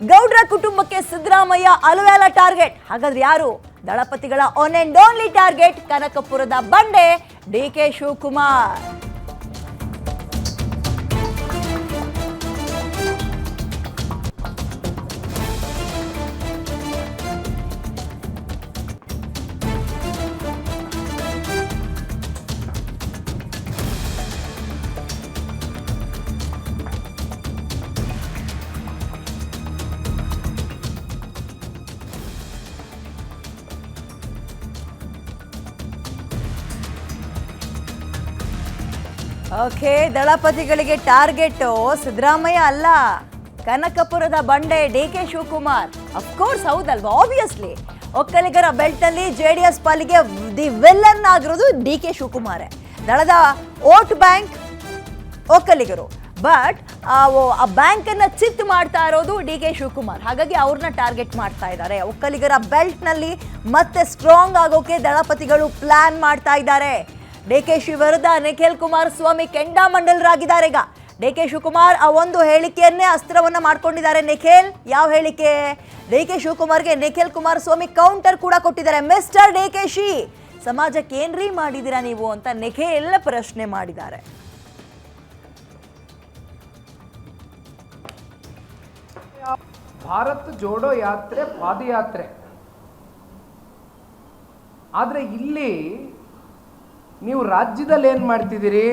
ಗೌಡ್ರ ಕುಟುಂಬಕ್ಕೆ ಸಿದ್ದರಾಮಯ್ಯ ಅಲುವೇಲ ಟಾರ್ಗೆಟ್. ಹಾಗಾದ್ರೆ ಯಾರು ದಳಪತಿಗಳ ಒನ್ ಅಂಡ್ ಓನ್ಲಿ ಟಾರ್ಗೆಟ್? ಕನಕಪುರದ ಬಂಡೆ ಡಿಕೆ ಶಿವಕುಮಾರ್. ಓಕೆ, ದಳಪತಿಗಳಿಗೆ ಟಾರ್ಗೆಟ್ ಸಿದ್ದರಾಮಯ್ಯ ಅಲ್ಲ, ಕನಕಪುರದ ಬಂಡೆ ಡಿಕೆ ಶಿವಕುಮಾರ್. ಅಫ್ಕೋರ್ಸ್ ಹೌದಲ್ವಾ, ಆಬ್ವಿಯಸ್ಲಿ ಒಕ್ಕಲಿಗರ ಬೆಲ್ಟಲ್ಲಿ JDS ಪಾಲಿಗೆ ದಿ ವಿಲ್ಲನ್ ಆಗಿರೋದು ಡಿಕೆ ಶಿವಕುಮಾರೇ. ದಳದ ವೋಟ್ ಬ್ಯಾಂಕ್ ಒಕ್ಕಲಿಗರು, ಬಟ್ ಆ ಬ್ಯಾಂಕ್ ಅನ್ನ ಚಿತ್ ಮಾಡ್ತಾ ಇರೋದು ಡಿಕೆ ಶಿವಕುಮಾರ್. ಹಾಗಾಗಿ ಅವ್ರನ್ನ ಟಾರ್ಗೆಟ್ ಮಾಡ್ತಾ ಇದ್ದಾರೆ. ಒಕ್ಕಲಿಗರ ಬೆಲ್ಟ್ ನಲ್ಲಿ ಮತ್ತೆ ಸ್ಟ್ರಾಂಗ್ ಆಗೋಕೆ ದಳಪತಿಗಳು ಪ್ಲಾನ್ ಮಾಡ್ತಾ ಇದ್ದಾರೆ. ಡಿಕೆಶಿ ವಿರುದ್ಧ ನಿಖಿಲ್ ಕುಮಾರಸ್ವಾಮಿ ಕೆಂಡಾಮಂಡಲರಾಗಿದ್ದಾರೆ. ಈಗ ಡಿಕೆ ಶಿವಕುಮಾರ್ ಆ ಒಂದು ಹೇಳಿಕೆಯನ್ನೇ ಅಸ್ತ್ರವನ್ನ ಮಾಡ್ಕೊಂಡಿದ್ದಾರೆ. ನಿಖಿಲ್ ಯಾವ ಹೇಳಿಕೆ? ಡಿಕೆ ಶಿವಕುಮಾರ್ಗೆ ನಿಖಿಲ್ ಕುಮಾರಸ್ವಾಮಿ ಕೌಂಟರ್ ಕೂಡ ಕೊಟ್ಟಿದ್ದಾರೆ. ಮಿಸ್ಟರ್ ಡಿಕೆಶಿ, ಸಮಾಜಕ್ಕೆ ಏನ್ರಿ ಮಾಡಿದಿರಾ ನೀವು ಅಂತ ನಿಖಿಲ್ ಪ್ರಶ್ನೆ ಮಾಡಿದ್ದಾರೆ. ಭಾರತ್ ಜೋಡೋ ಯಾತ್ರೆ ಪಾದಯಾತ್ರೆ, ಆದರೆ ಇಲ್ಲಿ ನೀವು ರಾಜ್ಯದಲ್ಲಿ ಏನು ಮಾಡ್ತಿದ್ದೀರಿ?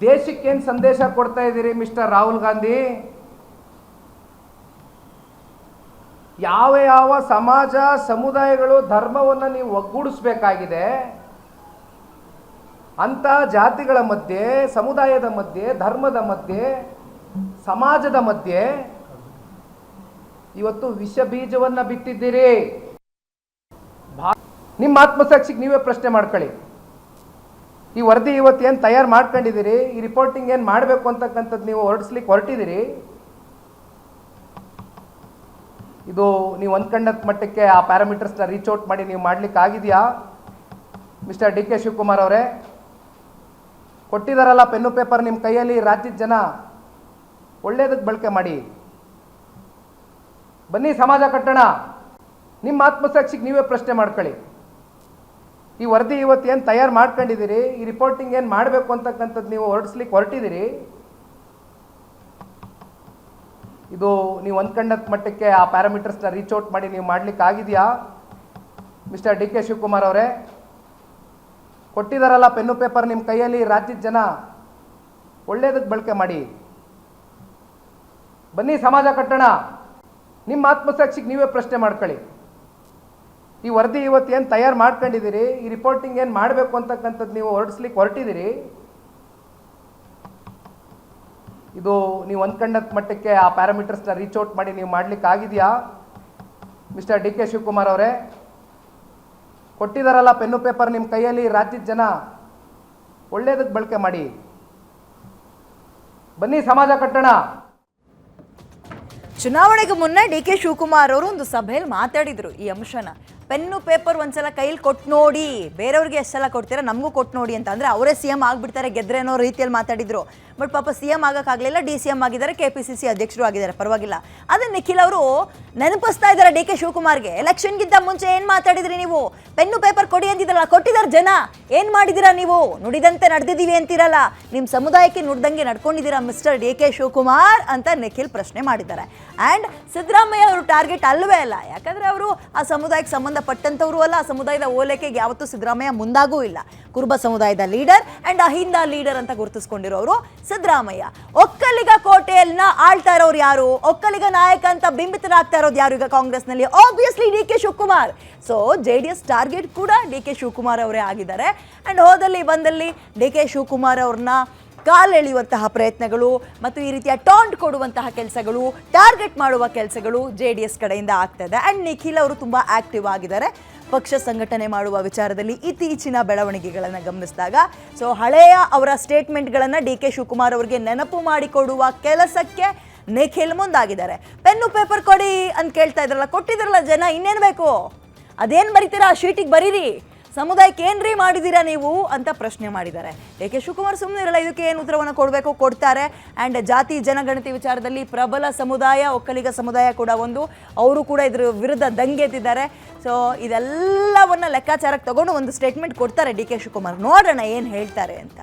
ದೇಶಕ್ಕೇನು ಸಂದೇಶ ಕೊಡ್ತಾ ಇದ್ದೀರಿ ಮಿಸ್ಟರ್ ರಾಹುಲ್ ಗಾಂಧಿ? ಯಾವ ಯಾವ ಸಮಾಜ ಸಮುದಾಯಗಳು ಧರ್ಮವನ್ನು ನೀವು ಒಗ್ಗೂಡಿಸಬೇಕಾಗಿದೆ ಅಂಥ ಜಾತಿಗಳ ಮಧ್ಯೆ, ಸಮುದಾಯದ ಮಧ್ಯೆ, ಧರ್ಮದ ಮಧ್ಯೆ, ಸಮಾಜದ ಮಧ್ಯೆ ಇವತ್ತು ವಿಷ ಬೀಜವನ್ನು ಬಿತ್ತಿದ್ದೀರಿ. ನಿಮ್ಮ ಆತ್ಮಸಾಕ್ಷಿಗೆ ನೀವೇ ಪ್ರಶ್ನೆ ಮಾಡ್ಕೊಳ್ಳಿ. ಈ ವರದಿ ಇವತ್ತು ಏನು ತಯಾರು ಮಾಡ್ಕೊಂಡಿದ್ದೀರಿ, ಈ ರಿಪೋರ್ಟಿಂಗ್ ಏನು ಮಾಡಬೇಕು ಅಂತಕ್ಕಂಥದ್ದು ನೀವು ಹೊರಟಿದ್ದೀರಿ. ಇದು ನೀವು ಅಂದ್ಕೊಂಡ ಮಟ್ಟಕ್ಕೆ ಆ ಪ್ಯಾರಾಮೀಟರ್ಸ್ನ ರೀಚ್ ಔಟ್ ಮಾಡಿ ನೀವು ಮಾಡ್ಲಿಕ್ಕೆ ಆಗಿದೆಯಾ ಮಿಸ್ಟರ್ ಡಿ ಕೆ ಶಿವಕುಮಾರ್ ಅವರೇ? ಕೊಟ್ಟಿದ್ದಾರಲ್ಲ ಪೆನ್ನು ಪೇಪರ್ ನಿಮ್ಮ ಕೈಯಲ್ಲಿ, ರಾಜ್ಯದ ಜನ ಒಳ್ಳೇದಕ್ಕೆ ಬಳಕೆ ಮಾಡಿ. ಬನ್ನಿ ಸಮಾಜ ಕಟ್ಟೋಣ. ನಿಮ್ಮ ಆತ್ಮಸಾಕ್ಷಿಗೆ ನೀವೇ ಪ್ರಶ್ನೆ ಮಾಡ್ಕೊಳ್ಳಿ. ಈ ವರದಿ ಇವತ್ತು ಏನು ತಯಾರು ಮಾಡ್ಕೊಂಡಿದ್ದೀರಿ, ಈ ರಿಪೋರ್ಟಿಂಗ್ ಏನು ಮಾಡಬೇಕು ಅಂತಕ್ಕಂಥದ್ದು ನೀವು ಹೊರಟಿದ್ದೀರಿ. ಇದು ನೀವು ಅಂದ್ಕೊಂಡ ಮಟ್ಟಕ್ಕೆ ಆ ಪ್ಯಾರಾಮೀಟರ್ಸ್ನ ರೀಚ್ ಔಟ್ ಮಾಡಿ ನೀವು ಮಾಡ್ಲಿಕ್ಕೆ ಆಗಿದೆಯಾ ಮಿಸ್ಟರ್ ಡಿ ಕೆ ಶಿವಕುಮಾರ್ ಅವರೇ? ಕೊಟ್ಟಿದ್ದಾರಲ್ಲ ಪೆನ್ನು ಪೇಪರ್ ನಿಮ್ಮ ಕೈಯಲ್ಲಿ, ರಾಜ್ಯದ ಜನ ಒಳ್ಳೇದಕ್ಕೆ ಬಳಕೆ ಮಾಡಿ. ಬನ್ನಿ ಸಮಾಜ ಕಟ್ಟೋಣ. ನಿಮ್ಮ ಆತ್ಮಸಾಕ್ಷಿಗೆ ನೀವೇ ಪ್ರಶ್ನೆ ಮಾಡ್ಕೊಳ್ಳಿ. ಈ ವರದಿ ಇವತ್ತು ಏನು ತಯಾರು ಮಾಡ್ಕೊಂಡಿದ್ದೀರಿ, ಈ ರಿಪೋರ್ಟಿಂಗ್ ಏನು ಮಾಡಬೇಕು ಅಂತಕ್ಕಂಥದ್ದು ನೀವು ಹೊರಟಿದ್ದೀರಿ. ಇದು ನೀವು ಅಂದ್ಕೊಂಡ ಮಟ್ಟಕ್ಕೆ ಆ ಪ್ಯಾರಾಮೀಟರ್ಸ್ನ ರೀಚ್ ಔಟ್ ಮಾಡಿ ನೀವು ಮಾಡ್ಲಿಕ್ಕೆ ಆಗಿದೆಯಾ ಮಿಸ್ಟರ್ ಡಿ ಕೆ ಶಿವಕುಮಾರ್ ಅವರೇ? ಕೊಟ್ಟಿದ್ದಾರಲ್ಲ ಪೆನ್ನು ಪೇಪರ್ ನಿಮ್ಮ ಕೈಯಲ್ಲಿ, ರಾಜ್ಯದ ಜನ ಒಳ್ಳೇದಕ್ಕೆ ಬಳಕೆ ಮಾಡಿ. ಬನ್ನಿ ಸಮಾಜ ಕಟ್ಟೋಣ. ಚುನಾವಣೆಗೆ ಮುನ್ನ ಡಿ ಕೆ ಶಿವಕುಮಾರ್ ಅವರು ಒಂದು ಸಭೆಯಲ್ಲಿ ಮಾತಾಡಿದ್ರು ಈ ಅಂಶನ. ಪೆನ್ನು ಪೇಪರ್ ಒಂದ್ಸಲ ಕೈಲಿ ಕೊಟ್ಟು ನೋಡಿ, ಬೇರೆಯವ್ರಿಗೆ ಎಷ್ಟು ಸಲ ಕೊಡ್ತೀರಾ ನಮಗೂ ಕೊಟ್ಟು ನೋಡಿ ಅಂತ. ಅಂದರೆ ಅವರೇ CM ಆಗಿಬಿಡ್ತಾರೆ ಗೆದ್ರೆ ಅನ್ನೋ ರೀತಿಯಲ್ಲಿ ಮಾತಾಡಿದ್ರು. ಬಟ್ ಪಾಪ CM ಆಗೋಕ್ಕಾಗಲಿಲ್ಲ, DCM ಆಗಿದ್ದಾರೆ, KPCC ಅಧ್ಯಕ್ಷರು ಆಗಿದ್ದಾರೆ, ಪರವಾಗಿಲ್ಲ. ಅದನ್ನು ನಿಖಿಲ್ ಅವರು ನೆನಪಿಸ್ತಾ ಇದ್ದಾರೆ ಡಿ ಕೆ ಶಿವಕುಮಾರ್ಗೆ. ಎಲೆಕ್ಷನ್ಗಿಂತ ಮುಂಚೆ ಏನು ಮಾತಾಡಿದ್ರಿ ನೀವು? ಪೆನ್ನು ಪೇಪರ್ ಕೊಡಿ ಅಂತಿದ್ರಲ್ಲ, ಕೊಟ್ಟಿದ್ದಾರೆ ಜನ, ಏನು ಮಾಡಿದ್ದೀರಾ ನೀವು? ನುಡಿದಂತೆ ನಡೆದಿದ್ದೀವಿ ಅಂತಿರಲ್ಲ, ನಿಮ್ಮ ಸಮುದಾಯಕ್ಕೆ ನುಡ್ದಂಗೆ ನಡ್ಕೊಂಡಿದ್ದೀರಾ ಮಿಸ್ಟರ್ ಡಿ ಕೆ ಶಿವಕುಮಾರ್ ಅಂತ ನಿಖಿಲ್ ಪ್ರಶ್ನೆ ಮಾಡಿದ್ದಾರೆ. ಆ್ಯಂಡ್ ಸಿದ್ದರಾಮಯ್ಯ ಅವರು ಟಾರ್ಗೆಟ್ ಅಲ್ಲವೇ ಅಲ್ಲ, ಯಾಕಂದರೆ ಅವರು ಆ ಸಮುದಾಯಕ್ಕೆ ಸಂಬಂಧಪಟ್ಟಂಥವರು ಅಲ್ಲ. ಆ ಸಮುದಾಯದ ಓಲೈಕೆಗೆ ಯಾವತ್ತೂ ಸಿದ್ದರಾಮಯ್ಯ ಮುಂದಾಗೂ ಇಲ್ಲ. ಕುರುಬ ಸಮುದಾಯದ ಲೀಡರ್ ಆ್ಯಂಡ್ ಅಹಿಂದ ಲೀಡರ್ ಅಂತ ಗುರುತಿಸ್ಕೊಂಡಿರೋರು ಸಿದ್ದರಾಮಯ್ಯ. ಒಕ್ಕಲಿಗ ಕೋಟೆಯನ್ನ ಆಳ್ತಾ ಇರೋರು ಯಾರು? ಒಕ್ಕಲಿಗ ನಾಯಕ ಅಂತ ಬಿಂಬಿತರಾಗ್ತಾ ಇರೋದು ಯಾರು ಈಗ ಕಾಂಗ್ರೆಸ್ನಲ್ಲಿ? Obviously D K Shivakumar. So JDS target ಕೂಡ ಡಿ ಕೆ ಶಿವಕುಮಾರ್ ಅವರೇ ಆಗಿದ್ದಾರೆ. ಆ್ಯಂಡ್ ಹೋದಲ್ಲಿ ಬಂದಲ್ಲಿ ಡಿ ಕೆ ಶಿವಕುಮಾರ್ ಅವ್ರನ್ನ ಕಾಲೆಳೆಯುವಂತಹ ಪ್ರಯತ್ನಗಳು ಮತ್ತು ಈ ರೀತಿಯ ಟಾಂಟ್ ಕೊಡುವಂತಹ ಕೆಲಸಗಳು, ಟಾರ್ಗೆಟ್ ಮಾಡುವ ಕೆಲಸಗಳು JDS ಕಡೆಯಿಂದ ಆಗ್ತದೆ. ಆ್ಯಂಡ್ ನಿಖಿಲ್ ಅವರು ತುಂಬ ಆಕ್ಟಿವ್ ಆಗಿದ್ದಾರೆ ಪಕ್ಷ ಸಂಘಟನೆ ಮಾಡುವ ವಿಚಾರದಲ್ಲಿ ಇತ್ತೀಚಿನ ಬೆಳವಣಿಗೆಗಳನ್ನು ಗಮನಿಸಿದಾಗ. ಸೊ ಹಳೆಯ ಅವರ ಸ್ಟೇಟ್ಮೆಂಟ್ಗಳನ್ನು ಡಿ ಕೆ ಶಿವಕುಮಾರ್ ಅವರಿಗೆ ನೆನಪು ಮಾಡಿಕೊಡುವ ಕೆಲಸಕ್ಕೆ ನಿಖಿಲ್ ಮುಂದಾಗಿದ್ದಾರೆ. ಪೆನ್ನು ಪೇಪರ್ ಕೊಡಿ ಅಂತ ಕೇಳ್ತಾ ಇದ್ರಲ್ಲ, ಕೊಟ್ಟಿದ್ರಲ್ಲ ಜನ, ಇನ್ನೇನು ಬೇಕು? ಅದೇನು ಬರೀತೀರಾ? ಶೀಟಿಗೆ ಬರೀರಿ. ಸಮುದಾಯಕ್ಕೆ ಏನ್ರಿ ಮಾಡಿದ್ದೀರಾ ನೀವು ಅಂತ ಪ್ರಶ್ನೆ ಮಾಡಿದ್ದಾರೆ. ಕೆ ಶಿವಕುಮಾರ್ ಸುಮ್ಮನೆ ಇರಲ್ಲ, ಇದಕ್ಕೆ ಏನು ಉತ್ತರವನ್ನು ಕೊಡಬೇಕು ಕೊಡ್ತಾರೆ. ಆ್ಯಂಡ್ ಜಾತಿ ಜನಗಣತಿ ವಿಚಾರದಲ್ಲಿ ಪ್ರಬಲ ಸಮುದಾಯ, ಒಕ್ಕಲಿಗ ಸಮುದಾಯ ಕೂಡ ಅವರು ಕೂಡ ಇದ್ರ ವಿರುದ್ಧ ದಂಗೆತ್ತಿದ್ದಾರೆ. ಸೊ ಇದೆಲ್ಲವನ್ನ ಲೆಕ್ಕಾಚಾರಕ್ಕೆ ತಗೊಂಡು ಒಂದು ಸ್ಟೇಟ್ಮೆಂಟ್ ಕೊಡ್ತಾರೆ ಕೆ ಶಿವಕುಮಾರ್. ನೋಡೋಣ ಏನು ಹೇಳ್ತಾರೆ ಅಂತ.